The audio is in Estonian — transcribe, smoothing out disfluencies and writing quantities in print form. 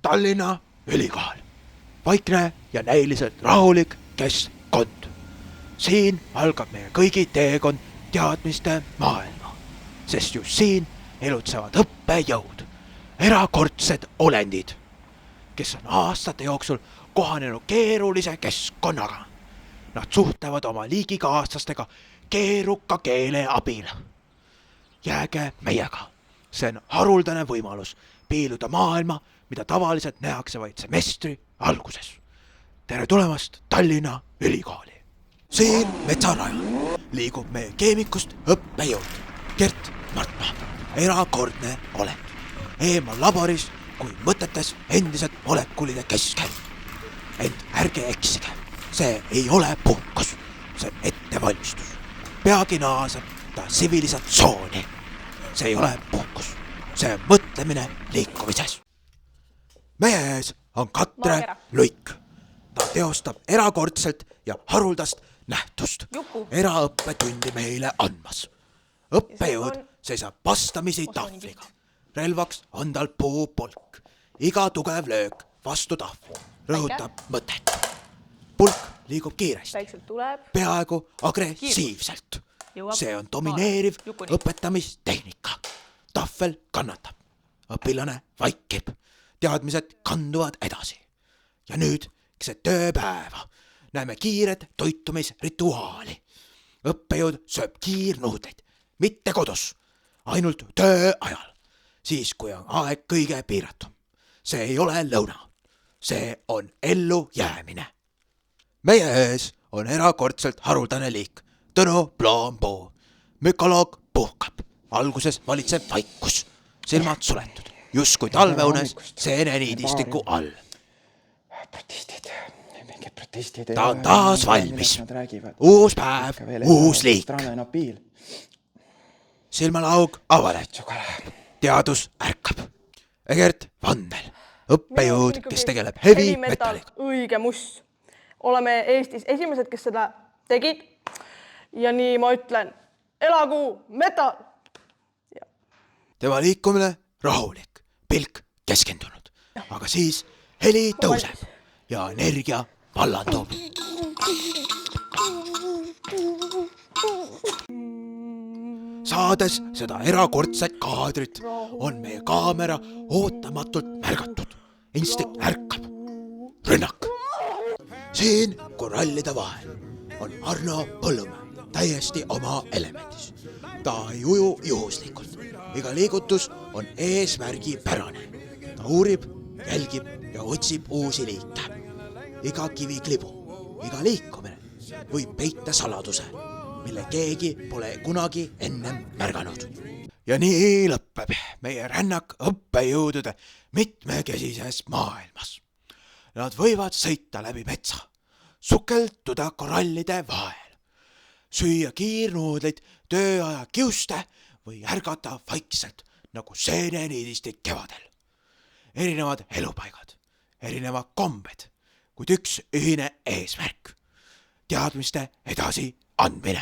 Tallinna Ülikool. Vaikne ja näiliselt rahulik keskkond. Siin algab meie kõigi teekond teadmiste maailma, sest just siin elutsevad õppejõud, erakordsed olendid, kes on aastate jooksul kohanenud keerulise keskkonnaga. Nad suhtlevad oma liigikaaslastega keeruka keele abil. Jääge meiega, see on haruldane võimalus piiluda maailma, mida tavaliselt nähakse vaid semestri alguses. Tere tulemast Tallinna Ülikooli. Siin metsarajal liigub meie keemikust õppejõud Gert Martma, erakordne olend. Eemal laboris kui mõtetes endised molekulide keskel. Ent ärge eksige, see ei ole puhkus, see on ettevalmistus. Peagi naaseb ta tsivilisatsiooni. See ei ole puhkus, see on mõtlemine liikumises. Meie ees on Katre Luik. Ta teostab erakordselt ja haruldast nähtust eraõppetundi meile andmas. Õppejõud seisab vastamisi tahvliga. Relvaks on tal puupulk. Iga tugev löök vastu tahvli rõhutab mõtet. Pulk liigub kiiresti, peaaegu agressiivselt. See on domineeriv õpetamistehnika. Tahvel kannatab. Õpilane vaikib. Teadmised kanduvad edasi. Ja nüüd, keset tööpäeva, näeme kiired toitumisrituaali. Õppejõud sööb kiirnuudleid, mitte kodus, ainult töö ajal, siis kui on aeg kõige piiratum. See ei ole lõuna, see on ellu jäämine. Meie ees on erakordselt haruldane liik, Tõnu Ploompuu. Mükoloog puhkab, alguses valitseb vaikus, silmad suletud, just kui talveunes seeneniidistiku all. Ta on taas valmis. Uus päev, uus liik. Silmalaug avaneb. Teadus ärkab. Egert Vandel, õppejõud, kes tegeleb heavy metalliga. Õige must. Oleme Eestis esimesed, kes seda tegid. Ja nii ma ütlen, elagu metal! Tema liikumine rahulik, pilk keskendunud. Aga siis heli tõuseb ja energia vallandub. Saades seda erakordset kaadrit on meie kaamera ootamatult märgatud. Instinkt ärkab. Rünnak. Siin korallide vahel on Arno Põllumäe täiesti oma elemendis. Ta ei uju juhuslikult. Iga liigutus on eesmärgipärane. Ta uurib, jälgib ja otsib uusi liike. Iga kiviklibu, iga liikumine võib peita saladuse, mille keegi pole kunagi ennem märganud. Ja nii lõpeb meie rännak õppejõudude mitmekesises maailmas. Nad võivad sõita läbi metsa, sukelduda korallide vahel, süüa kiirnuudleid tööaja kiuste või ärgata vaikselt nagu seeneniidistik kevadel. Erinevad elupaigad, erinevad kombed, kuid üks ühine eesmärk. Teadmiste edasi andmine.